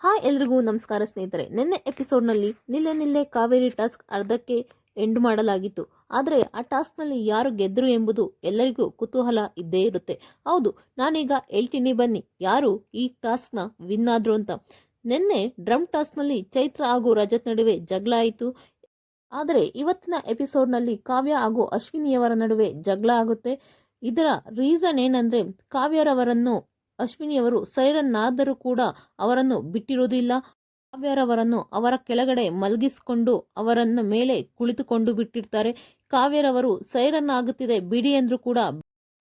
Hi ಎಲ್ರಿಗೂ ನಮಸ್ಕಾರ ಸ್ನೇಹಿತರೆ. ನಿನ್ನೆ ಎಪಿಸೋಡ್ನಲ್ಲಿ ನಿಲ್ಲೆ ನಿಲ್ಲೆ ಕಾವೇರಿ ಟಾಸ್ಕ್ ಅರ್ಧಕ್ಕೆ ಎಂಡ್ ಮಾಡಲಾಗಿತ್ತು. ಆದರೆ ಆ ಟಾಸ್ಕ್ನಲ್ಲಿ ಯಾರು ಗೆದ್ರು ಎಂಬುದು ಎಲ್ಲರಿಗೂ ಕುತೂಹಲ ಇದ್ದೇ ಇರುತ್ತೆ. ಹೌದು, ನಾನೀಗ ಹೇಳ್ತೀನಿ ಬನ್ನಿ ಯಾರು ಈ ಟಾಸ್ಕ್ನ ವಿನ್ ಆದ್ರು ಅಂತ. ನಿನ್ನೆ ಡ್ರಮ್ ಟಾಸ್ಕ್ನಲ್ಲಿ ಚೈತ್ರ ಹಾಗೂ ರಜತ್ ನಡುವೆ ಜಗಳ ಆಯಿತು. ಆದರೆ ಇವತ್ತಿನ ಎಪಿಸೋಡ್ನಲ್ಲಿ ಕಾವ್ಯ ಹಾಗೂ ಅಶ್ವಿನಿಯವರ ನಡುವೆ ಜಗಳ ಆಗುತ್ತೆ. ಇದರ ರೀಸನ್ ಏನಂದ್ರೆ ಕಾವ್ಯರವರನ್ನು ಅಶ್ವಿನಿಯವರು ಸೈರನ್ ಆದರೂ ಕೂಡ ಅವರನ್ನು ಬಿಟ್ಟಿರುವುದಿಲ್ಲ. ಕಾವ್ಯರವರನ್ನು ಅವರ ಕೆಳಗಡೆ ಮಲಗಿಸಿಕೊಂಡು ಅವರನ್ನ ಮೇಲೆ ಕುಳಿತುಕೊಂಡು ಬಿಟ್ಟಿರ್ತಾರೆ. ಕಾವ್ಯರವರು ಸೈರನ್ ಆಗುತ್ತಿದೆ ಬಿಡಿ ಅಂದ್ರೂ ಕೂಡ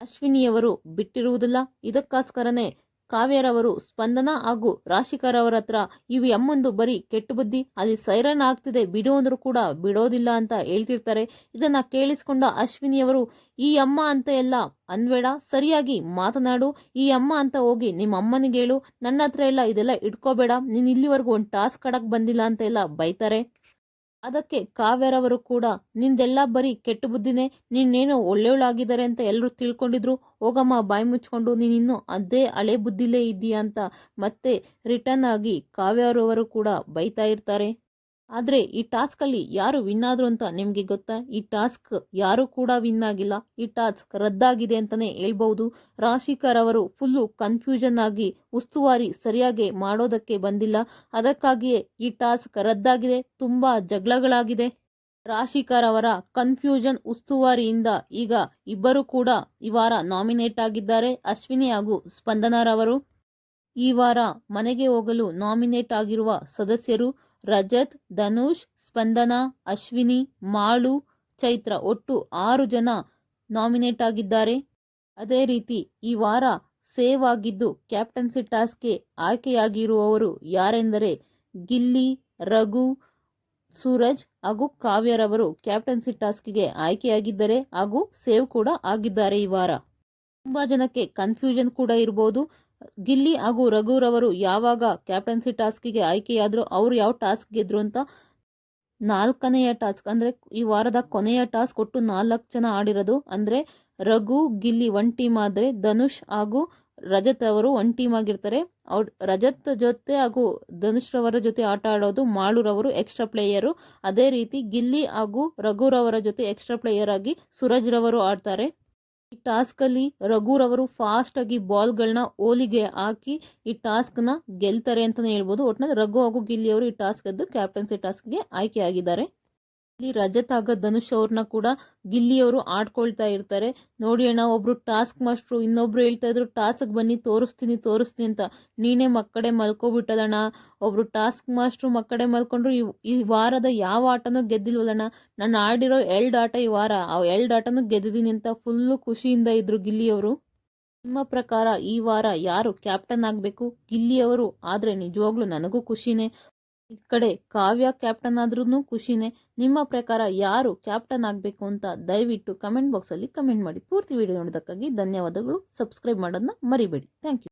ಅಶ್ವಿನಿಯವರು ಬಿಟ್ಟಿರುವುದಿಲ್ಲ. ಇದಕ್ಕೋಸ್ಕರನೇ ಕಾವ್ಯರವರು ಸ್ಪಂದನ ಹಾಗೂ ರಾಶಿಕರ್ ಅವರ ಹತ್ರ ಇವು ಅಮ್ಮಂದು ಬರೀ ಕೆಟ್ಟು ಬುದ್ಧಿ, ಅಲ್ಲಿ ಸೈರನ್ ಆಗ್ತಿದೆ ಬಿಡು ಅಂದ್ರೂ ಕೂಡ ಬಿಡೋದಿಲ್ಲ ಅಂತ ಹೇಳ್ತಿರ್ತಾರೆ. ಇದನ್ನ ಕೇಳಿಸ್ಕೊಂಡ ಅಶ್ವಿನಿಯವರು ಈ ಅಮ್ಮ ಅಂತ ಎಲ್ಲ ಅನ್ಬೇಡ, ಸರಿಯಾಗಿ ಮಾತನಾಡು, ಈ ಅಮ್ಮ ಅಂತ ಹೋಗಿ ನಿಮ್ಮ ಅಮ್ಮನಿಗೆ ಹೇಳು, ನನ್ನ ಹತ್ರ ಎಲ್ಲ ಇದೆಲ್ಲ ಇಟ್ಕೋಬೇಡ, ನೀನು ಇಲ್ಲಿವರೆಗೂ ಒಂದು ಟಾಸ್ಕ್ ಆಡಕ್ ಬಂದಿಲ್ಲ ಅಂತ ಎಲ್ಲ ಬೈತಾರೆ. ಅದಕ್ಕೆ ಕಾವ್ಯರವರು ಕೂಡ ನಿಂದೆಲ್ಲ ಬರೀ ಕೆಟ್ಟು ಬುದ್ಧಿನೇ, ನೀನೇನೋ ಒಳ್ಳೆಯವಳಾಗಿದ್ದಾರೆ ಅಂತ ಎಲ್ಲರೂ ತಿಳ್ಕೊಂಡಿದ್ರು, ಹೋಗಮ್ಮ ಬಾಯಿ ಮುಚ್ಕೊಂಡು ನೀನಿನ್ನೂ ಅದೇ ಹಳೆ ಬುದ್ಧಿಲೇ ಇದ್ದೀಯಾ ಅಂತ ಮತ್ತೆ ರಿಟರ್ನ್ ಆಗಿ ಕಾವ್ಯರವರು ಕೂಡ ಬೈತಾ ಇರ್ತಾರೆ. ಆದರೆ ಈ ಟಾಸ್ಕಲ್ಲಿ ಯಾರು ವಿನ್ ಆದ್ರು ಅಂತ ನಿಮಗೆ ಗೊತ್ತಾ? ಈ ಟಾಸ್ಕ್ ಯಾರು ಕೂಡ ವಿನ್ ಆಗಿಲ್ಲ. ಈ ಟಾಸ್ಕ್ ರದ್ದಾಗಿದೆ ಅಂತಲೇ ಹೇಳ್ಬೋದು. ರಾಶಿಕರ್ ಅವರು ಫುಲ್ಲು ಕನ್ಫ್ಯೂಷನ್ ಆಗಿ ಉಸ್ತುವಾರಿ ಸರಿಯಾಗಿ ಮಾಡೋದಕ್ಕೆ ಬಂದಿಲ್ಲ. ಅದಕ್ಕಾಗಿಯೇ ಈ ಟಾಸ್ಕ್ ರದ್ದಾಗಿದೆ. ತುಂಬ ಜಗಳಗಳಾಗಿದೆ. ರಾಶಿಕರ್ ಅವರ ಕನ್ಫ್ಯೂಷನ್ ಉಸ್ತುವಾರಿಯಿಂದ ಈಗ ಇಬ್ಬರು ಕೂಡ ಈ ವಾರ ನಾಮಿನೇಟ್ ಆಗಿದ್ದಾರೆ, ಅಶ್ವಿನಿ ಹಾಗೂ ಸ್ಪಂದನರವರು. ಈ ವಾರ ಮನೆಗೆ ಹೋಗಲು ನಾಮಿನೇಟ್ ಆಗಿರುವ ಸದಸ್ಯರು ರಜತ್, ಧನುಷ್, ಸ್ಪಂದನ, ಅಶ್ವಿನಿ, ಮಾಳು, ಚೈತ್ರ, ಒಟ್ಟು 6 ಜನ ನಾಮಿನೇಟ್ ಆಗಿದ್ದಾರೆ. ಅದೇ ರೀತಿ ಈ ವಾರ ಸೇವ್ ಆಗಿದ್ದು ಕ್ಯಾಪ್ಟನ್ಸಿ ಟಾಸ್ಕ್ಗೆ ಆಯ್ಕೆಯಾಗಿರುವವರು ಯಾರೆಂದರೆ ಗಿಲ್ಲಿ, ರಘು, ಸೂರಜ್ ಹಾಗೂ ಕಾವ್ಯರವರು ಕ್ಯಾಪ್ಟನ್ಸಿ ಟಾಸ್ಕ್ಗೆ ಆಯ್ಕೆಯಾಗಿದ್ದಾರೆ ಹಾಗೂ ಸೇವ್ ಕೂಡ ಆಗಿದ್ದಾರೆ. ಈ ವಾರ ತುಂಬ ಜನಕ್ಕೆ ಕನ್ಫ್ಯೂಷನ್ ಕೂಡ ಇರ್ಬೋದು. ಗಿಲ್ಲಿ ಹಾಗೂ ರಘುರವರು ಯಾವಾಗ ಕ್ಯಾಪ್ಟನ್ಸಿ ಟಾಸ್ಕ್ಗೆ ಆಯ್ಕೆಯಾದ್ರು, ಅವರು ಯಾವ ಟಾಸ್ಕ್ ಗೆದ್ರು ಅಂತ. 4ನೆಯ ಟಾಸ್ಕ್ ಅಂದರೆ ಈ ವಾರದ ಕೊನೆಯ ಟಾಸ್ಕ್. ಒಟ್ಟು 4 ಜನ ಆಡಿರೋದು. ಅಂದರೆ ರಘು, ಗಿಲ್ಲಿ ಒನ್ ಟೀಮ್ ಆದರೆ ಧನುಷ್ ಹಾಗೂ ರಜತ್ ಅವರು ಒನ್ ಟೀಮ್ ಆಗಿರ್ತಾರೆ. ಅವ್ರು ರಜತ್ ಜೊತೆ ಹಾಗೂ ಧನುಷ್ ರವರ ಜೊತೆ ಆಟ ಆಡೋದು ಮಾಳುರವರು ಎಕ್ಸ್ಟ್ರಾ ಪ್ಲೇಯರು. ಅದೇ ರೀತಿ ಗಿಲ್ಲಿ ಹಾಗೂ ರಘುರವರ ಜೊತೆ ಎಕ್ಸ್ಟ್ರಾ ಪ್ಲೇಯರ್ ಆಗಿ ಸೂರಜ್ ರವರು ಆಡ್ತಾರೆ. ಈ ಟಾಸ್ಕಲ್ಲಿ ರಘುರವರು ಫಾಸ್ಟಾಗಿ ಬಾಲ್ಗಳನ್ನ ಓಲಿಗೆ ಹಾಕಿ ಈ ಟಾಸ್ಕ್ನ ಗೆಲ್ತಾರೆ ಅಂತಲೇ ಹೇಳ್ಬೋದು. ಒಟ್ಟಿನಲ್ಲಿ ರಘು ಹಾಗೂ ಗಿಲ್ಲಿ ಅವರು ಈ ಟಾಸ್ಕ್ ಗೆದ್ದು ಕ್ಯಾಪ್ಟನ್ಸಿ ಟಾಸ್ಕ್ಗೆ ಆಯ್ಕೆಯಾಗಿದ್ದಾರೆ. ಇಲ್ಲಿ ರಜತ್ ಆಗ ಧನುಷ್ ಅವ್ರನ್ನ ಕೂಡ ಗಿಲ್ಲಿಯವರು ಆಡ್ಕೊಳ್ತಾ ಇರ್ತಾರೆ. ನೋಡಿ ಅಣ್ಣ, ಒಬ್ರು ಟಾಸ್ಕ್ ಮಾಸ್ಟ್ರು, ಇನ್ನೊಬ್ರು ಹೇಳ್ತಾ ಇದ್ರು ಟಾಸ್ಕ್ ಬನ್ನಿ ತೋರಿಸ್ತೀನಿ ಅಂತ, ನೀನೇ ಮಕ್ಕಡೆ ಮಲ್ಕೋಬಿಟ್ಟದಣ್ಣ. ಒಬ್ರು ಟಾಸ್ಕ್ ಮಾಸ್ಟ್ರು ಮಕ್ಕಡೆ ಮಲ್ಕೊಂಡ್ರು. ಈ ವಾರದ ಯಾವ ಆಟನೂ ಗೆದ್ದಿಲ್ವಲ್ಲಣ್ಣ, ನಾನು ಆಡಿರೋ 2 ಆಟ ಈ ವಾರ ಆ 2 ಆಟನೂ ಗೆದ್ದಿದ್ದೀನಿ ಅಂತ ಫುಲ್ಲು ಖುಷಿಯಿಂದ ಇದ್ರು ಗಿಲ್ಲಿಯವರು. ನಿಮ್ಮ ಪ್ರಕಾರ ಈ ವಾರ ಯಾರು ಕ್ಯಾಪ್ಟನ್ ಆಗಬೇಕು? ಗಿಲ್ಲಿಯವರು ಆದರೆ ನಿಜವಾಗ್ಲೂ ನನಗೂ ಖುಷಿನೇ. ಈ ಕಡೆ ಕಾವ್ಯ ಕ್ಯಾಪ್ಟನ್ ಆದ್ರೂ ಖುಷಿನೇ. ನಿಮ್ಮ ಪ್ರಕಾರ ಯಾರು ಕ್ಯಾಪ್ಟನ್ ಆಗಬೇಕು ಅಂತ ದಯವಿಟ್ಟು ಕಮೆಂಟ್ ಬಾಕ್ಸಲ್ಲಿ ಕಮೆಂಟ್ ಮಾಡಿ. ಪೂರ್ತಿ ವಿಡಿಯೋ ನೋಡೋದಕ್ಕಾಗಿ ಧನ್ಯವಾದಗಳು. ಸಬ್ಸ್ಕ್ರೈಬ್ ಮಾಡೋದನ್ನ ಮರಿಬೇಡಿ. Thank you.